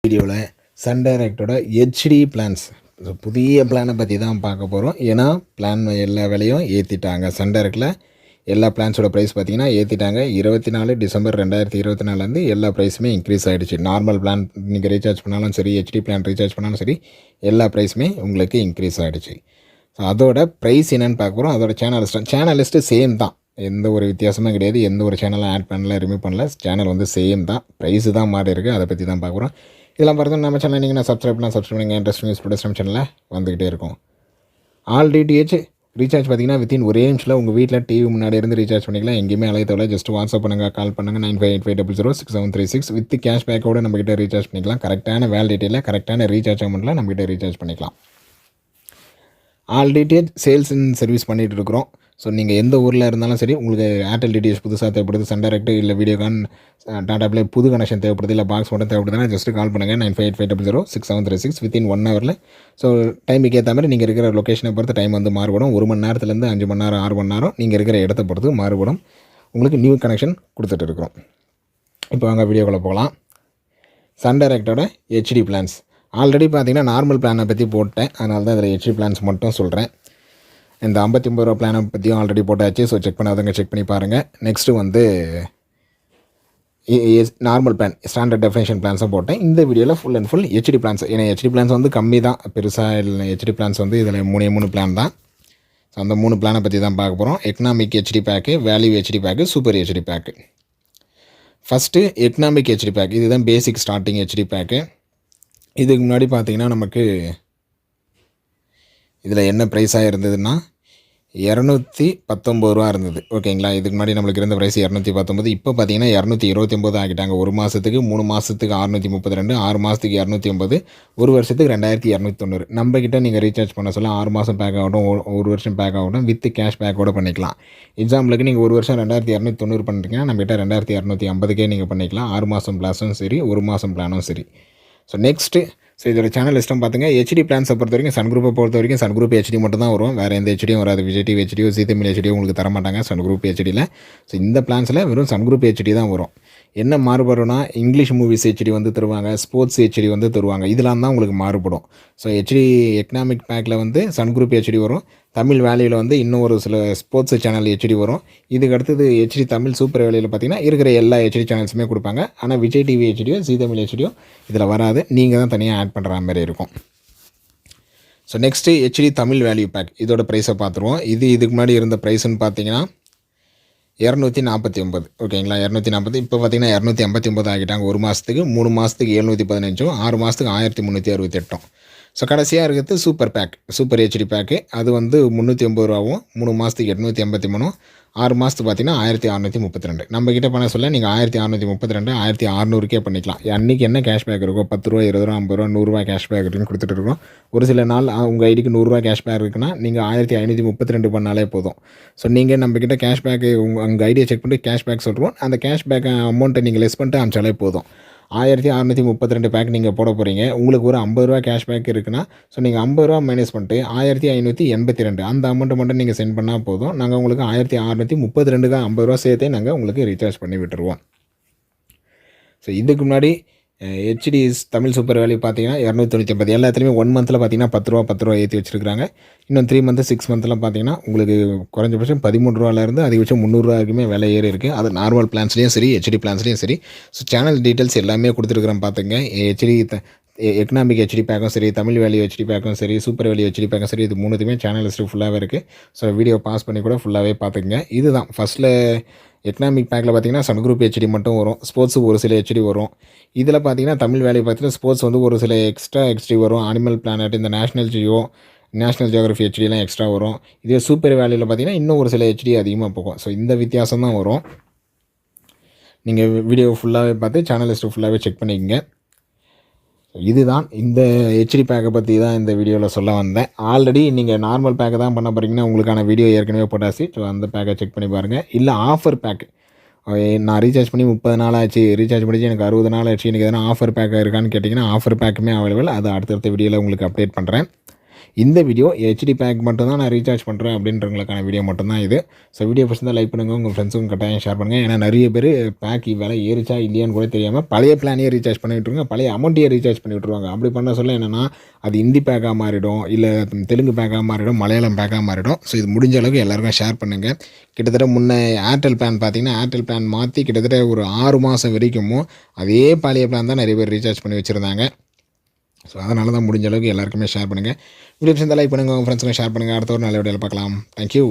வீடியோவில் Sun டைரக்டோட HD plans புதிய பிளானை பற்றி தான் பார்க்க போகிறோம். ஏன்னா பிளான் எல்லா விலையும் ஏற்றிட்டாங்க. சன் டைரக்டில் எல்லா பிளான்ஸோட ப்ரைஸ் பார்த்திங்கன்னா ஏற்றிட்டாங்க. 24 டிசம்பர் 2024 எல்லா ப்ரைஸுமே இன்க்ரீஸ் ஆகிடுச்சு. நார்மல் பிளான் நீங்கள் ரீசார்ஜ் பண்ணாலும் சரி, ஹெச்டி பிளான் ரீசார்ஜ் பண்ணாலும் சரி, எல்லா ப்ரைஸுமே உங்களுக்கு இன்க்ரீஸ் ஆகிடுச்சு. ஸோ அதோட ப்ரைஸ் என்னென்னு பார்க்க போகிறோம். அதோட சேனல் லிஸ்ட்டு சேம் தான், எந்த ஒரு வித்தியாசமும் கிடையாது. எந்த ஒரு சேனலும் ஆட் பண்ணல, ரிமூவ் பண்ணல. சேனல் வந்து சேம் தான், ப்ரைஸு தான் மாறி இருக்குது. அதை பற்றி தான் பார்க்குறோம். இதெல்லாம் பார்த்து நம்ம சேனல் நீங்கள் நான் சப்ஸ்கிரைப் பண்ணுங்கள். இன்ட்ரெஸ்ட் நியூஸ் ப்ரொடக்ஷன் சேனலில் வந்துக்கிட்டே இருக்கும். ஆல் டிடிஹெச் ரீசார்ஜ் பார்த்திங்கன்னா வித்தின் ஒரே நிமிஷத்தில் உங்கள் வீட்டில் டிவி முன்னாடி இருந்து ரீசார்ஜ் பண்ணிக்கலாம். எங்கேயுமே அலைய தேவை. ஜஸ்ட் வாட்ஸ்அப் பண்ணுங்கள், கால் பண்ணுங்கள். 9585006736 வித் கேஷ் பேக்கோடு நம்மகிட்ட ரீசார்ஜ் பண்ணிக்கலாம். கரெக்டான வேலிடிட்டியில் கரெக்டான ரீசார்ஜ் அமௌண்ட்டில் நம்மகிட்ட ரீசார்ஜ் பண்ணிக்கலாம். All DTH sales and service பண்ணிகிட்டு இருக்கிறோம். ஸோ நீங்கள் எந்த ஊரில் இருந்தாலும் சரி, உங்களுக்கு ஏர்டெல் டிடிஹெச் புதுசாக தேவைப்படுது, சன் டைரக்ட் இல்லை வீடியோகான், டாடா ப்ளே புது கனெக்ஷன் தேவைப்படுது, இல்லை பாக்ஸ் மட்டும் தேவைப்படுதுன்னா ஜஸ்ட் கால் பண்ணுங்கள். 9585006736 வித்தின் 1 ஹவரில். ஸோ டைமுக்கு ஏற்ற மாதிரி நீங்கள் இருக்கிற லொக்கேஷனை பொறுத்து டைம் வந்து மாறுபடும். 1 மணி நேரத்துலேருந்து 5 மணி நேரம் 6 மணி நேரம் நீங்கள் இருக்கிற இடத்த பொறுத்து மாறுபடும். உங்களுக்கு நியூ கனெக்ஷன் கொடுத்துட்டு இருக்கிறோம். இப்போ வாங்க வீடியோக்குள்ளே போகலாம். சன் டைரக்டோட ஹெச்டி பிளான்ஸ் ஆல்ரெடி பார்த்தீங்கன்னா நார்மல் பிளானை பற்றி போட்டேன். அதனால தான் இதில் ஹெச்டி பிளான்ஸ் மட்டும் சொல்கிறேன். இந்த 59 ரூபா பிளானை பற்றியும் ஆல்ரெடி போட்டாச்சு. ஸோ செக் பண்ணாதவங்க செக் பண்ணி பாருங்கள். நெக்ஸ்ட்டு வந்து நார்மல் பிளான் ஸ்டாண்டர்ட் டெஃபினேஷன் பிளான்ஸும் போட்டேன். இந்த வீடியோவில் full and full HD plans. ஏன்னா ஹெச்டி பிளான்ஸ் வந்து கம்மி தான், பெருசாக இல்லை. ஹெச்டி பிளான்ஸ் வந்து இதில் 3 பிளான் தான். ஸோ அந்த 3 பிளானை பற்றி தான் பார்க்க போகிறோம். Economic HD pack, value HD pack, super HD pack. First economic HD pack. இதுதான் பேசிக் ஸ்டார்டிங் ஹெச்டி பேக்கு. இதுக்கு முன்னாடி பார்த்திங்கன்னா நமக்கு இதில் என்ன ப்ரைஸாக இருந்ததுன்னா 219 ரூபா இருந்தது. ஓகேங்களா. இதுக்கு முன்னாடி நம்மளுக்கு இருந்த ப்ரைஸ் 219. இப்போ பார்த்தீங்கன்னா 229 ஆகிட்டாங்க. 1 மாதத்துக்கு 3 மாதத்துக்கு 632, 6 மாதத்துக்கு 280, 1 வருஷத்துக்கு 2290. நம்மக்கிட்ட நீங்கள் ரீசார்ஜ் பண்ண சொல்ல 6 மாதம் பேக் ஆகட்டும், 1 வருஷம் பேக் ஆகட்டும், வித் கேஷ் பேக்கோடு பண்ணிக்கலாம். எக்ஸாம்பிளுக்கு நீங்கள் 1 வருஷம் 2290 பண்ணுறீங்கன்னா நம்மகிட்ட 2250 நீங்கள் பண்ணிக்கலாம். 6 மாதம் பிளானும் சரி, 1 மாதம் பிளானும் சரி. ஸோ நெக்ஸ்ட்டு இதோட சேனல் லிஸ்ட்டும் பார்த்துங்க. ஹெச்டி பிளான்ஸை பொறுத்த வரைக்கும், சன் குரூப்பை பொறுத்த வரைக்கும் சன் குரூப் ஹெச்டி மட்டும் தான் வரும். வேறு எந்த ஹெச்டியும் வராது. விஜய் டிவி ஹெச்டியோ, ஜீ தமிழ் ஹெச்டியோ உங்களுக்கு தரமாட்டாங்க சன் குரூப் ஹெச்டியில். ஸோ இந்த பிளான்ஸில் வெறும் சன் குரூப் ஹெச்டி தான் வரும். என்ன மாறுபடும்னா இங்கிலீஷ் மூவிஸ் ஹெச்டி வந்து தருவாங்க, ஸ்போர்ட்ஸ் ஹெச்டி வந்து தருவாங்க. இதெல்லாம் தான் உங்களுக்கு மாறுபடும். ஸோ ஹெச்டி எக்கனாமிக் பேக்கில் வந்து சன் குரூப் ஹெச்டி வரும். தமிழ் வேல்யூவில் வந்து இன்னும் ஒரு சில ஸ்போர்ட்ஸ் சேனல் ஹெச்டி வரும். இதுக்கு அடுத்தது ஹெச்டி தமிழ் சூப்பர் வேல்யூவில் பார்த்திங்கன்னா இருக்கிற எல்லா ஹெச்டி சேனல்ஸுமே கொடுப்பாங்க. ஆனால் விஜய் டிவி ஹெச்டியோ, ஜீ தமிழ் ஹெச்டியோ இதில் வராது. நீங்கள் தான் தனியாக ஆட் பண்ணுற மாதிரி இருக்கும். So next HD Tamil value pack. இதோட ப்ரைஸை பார்த்துருவோம். இதுக்கு முன்னாடி இருந்த ப்ரைஸ்ன்னு பார்த்தீங்கன்னா 249. ஓகேங்களா. 240. இப்போ பார்த்தீங்கன்னா 259 ஆகிட்டாங்க. 1 மாதத்துக்கு, 3 மாதத்துக்கு 715, 6 மாதத்துக்கு 1368. ஸோ கடைசியாக இருக்கிறது super pack, super HD pack. அது வந்து 380 ரூபாவும், 3 மாதத்துக்கு 883, 6 மாதத்துக்கு பார்த்தீங்கன்னா 1632. நம்மக்கிட்ட பண்ண சொல்ல நீங்கள் 1632, 1600க்கே பண்ணிக்கலாம். அன்றைக்கி என்ன கேஷ் பேக் இருக்கோ, 10 ரூபா, 20 ரூபா, 50 ரூபா, 100 ரூபா கேஷ் பேக் இருக்குன்னு கொடுத்துட்டு இருக்கோம். ஒரு சில நாள் உங்கள் ஐடிக்கு 100 ரூபா கேஷ் பேக் இருக்குன்னா நீங்கள் 1532 பண்ணாலே போதும். ஸோ நீங்கள் நம்மக்கிட்ட கேஷ் பேக்கு உங்கள் ஐடியை செக் பண்ணி கேஷ் பேக் சொல்கிறோம். அந்த கேஷ் பேக் அமௌண்ட்டை நீங்கள் லெஸ் பண்ணிட்டு அனுப்பிச்சாலே போதும். 1632 பேக் நீங்கள் போட போகிறீங்க. உங்களுக்கு ஒரு 50 ரூபா கேஷ் பேக் இருக்குன்னா, ஸோ நீங்கள் 50 ரூபா மைனஸ் பண்ணிட்டு 1582 அந்த அமௌண்ட்டை மட்டும் நீங்கள் சென்ட் பண்ணால் போதும். நாங்கள் உங்களுக்கு 1632க்கு 50 ரூபா சேர்த்தே நாங்கள் உங்களுக்கு ரீசார்ஜ் பண்ணி விட்டுருவோம். ஸோ இதுக்கு முன்னாடி ஹெச்டி தமிழ் சூப்பர் வேல்யூ பார்த்தீங்கன்னா 299. எல்லாத்துலேயுமே 1 மந்தில் பார்த்தீங்கன்னா 10 ரூபா ஏற்றி வச்சுருக்காங்க. இன்னும் 3 மந்த்து 6 மந்த்லாம் பார்த்தீங்கன்னா உங்களுக்கு குறைஞ்சபட்சம் 13 ரூபாலேருந்து அதிகபட்சம் 300 ரூபாய்க்குமே விலை ஏறி இருக்குது. அது நார்மல் பிளான்ஸ்லேயும் சரி, ஹெச்டி பிளான்ஸ்லேயும் சரி. ஸோ சேனல் டீட்டெயில்ஸ் எல்லாமே கொடுத்துருக்குறேன் பார்த்துங்க. ஹெச்டி எக்கனாமிக் ஹெச்டி பேக்கும் சரி, தமிழ் வேல்யூ ஹெச்டி பேக்கும் சரி, சூப்பர் வேல்யூ ஹெச்டி பேக்கும் சரி, இது 3த்துமே சேனல் லிஸ்ட்டு ஃபுல்லாகவே இருக்குது. ஸோ வீடியோ பாஸ் பண்ணி கூட ஃபுல்லாகவே பார்த்துக்குங்க. இதுதான் ஃபஸ்ட்டில் எக்கனாமிக் பேக்கில் பார்த்தீங்கன்னா சன் குரூப் ஹெச்டி மட்டும் வரும். ஸ்போர்ட்ஸு ஒரு சில ஹெச்டி வரும். இதில் பார்த்தீங்கன்னா தமிழ் வேல்யூ பார்த்தீங்கன்னா ஸ்போர்ட்ஸ் வந்து ஒரு சில எக்ஸ்ட்ரா ஹெச்டி வரும். அனிமல் பிளானட், இந்த நேஷனல் ஜியோகிராஃபி ஹெச்டிலாம் எக்ஸ்ட்ரா வரும். இதே சூப்பர் வேல்யூவில் பார்த்தீங்கன்னா இன்னும் ஒரு சில ஹெச்டி அதிகமாக போகும். ஸோ இந்த வித்தியாசம் தான் வரும். நீங்கள் வீடியோ ஃபுல்லாகவே பார்த்து சேனல் லிஸ்ட்டு ஃபுல்லாகவே செக் பண்ணிக்கங்க. இதுதான் இந்த ஹெச்டி பேக்கை பற்றி தான் இந்த வீடியோவில் சொல்ல வந்தேன். ஆல்ரெடி நீங்கள் நார்மல் பேக்கை தான் பண்ண போகிறீங்கன்னா உங்களுக்கான வீடியோ ஏற்கனவே போட்டாச்சு. ஸோ அந்த பேக்கை செக் பண்ணி பாருங்கள். இல்லை ஆஃபர் பேக், நான் ரீசார்ஜ் பண்ணி 30 நாள் ஆச்சு, ரீசார்ஜ் பண்ணி எனக்கு 60 நாள் ஆச்சு, எனக்கு எதனா ஆஃபர் பேக்காக இருக்கான்னு கேட்டிங்கன்னா ஆஃபர் பேக்குமே அவைலபிள். அதை அடுத்தடுத்த வீடியோவில் உங்களுக்கு அப்டேட் பண்ணுறேன். இந்த வீடியோ ஹெச்டி பேக் மட்டும் தான் நான் ரீசார்ஜ் பண்ணுறேன் அப்படின்றவங்களுக்கான வீடியோ மட்டும்தான் இது. ஸோ வீடியோ பிடிச்சிருந்தா லைக் பண்ணுங்கள், உங்கள் ஃப்ரெண்ட்ஸுக்கும் கட்டாயம் ஷேர் பண்ணுங்கள். ஏன்னா நிறைய பேர் பேக் விலை ஏறிச்சா இல்லையான்னு கூட தெரியாமல் பழைய பிளானே ரீசார்ஜ் பண்ணி விட்ருங்க, பழைய அமௌண்ட்டையே ரீசார்ஜ் பண்ணி விட்ருவாங்க. அப்படி பண்ண சொல்ல என்னென்னா அது ஹிந்தி பேக்காக மாறிடும், இல்லை தெலுங்கு பேக்காக மாறிடும், மலையாளம் பேக்காக மாறிடும். ஸோ இது முடிஞ்ச அளவுக்கு எல்லாருக்கும் ஷேர் பண்ணுங்கள். கிட்டத்தட்ட முன்னே ஏர்டெல் பிளான் பார்த்தீங்கன்னா ஏர்டெல் பிளான் மாற்றி கிட்டத்தட்ட ஒரு 6 மாதம் வரைக்கும் அதே பழைய பிளான் தான் நிறைய பேர் ரீசார்ஜ் பண்ணி வச்சுருந்தாங்க. ஸோ அதனால தான் முடிஞ்ச அளவுக்கு எல்லாருக்குமே ஷேர் பண்ணுங்கள். வீடியோ பிடிச்சிருந்தா லைக் பண்ணுங்கள், உங்கள் ஃப்ரெண்ட்ஸுக்கும் ஷேர் பண்ணுங்கள். அடுத்த ஒரு நல்ல வீடியோவில் பார்க்கலாம். தேங்க்யூ.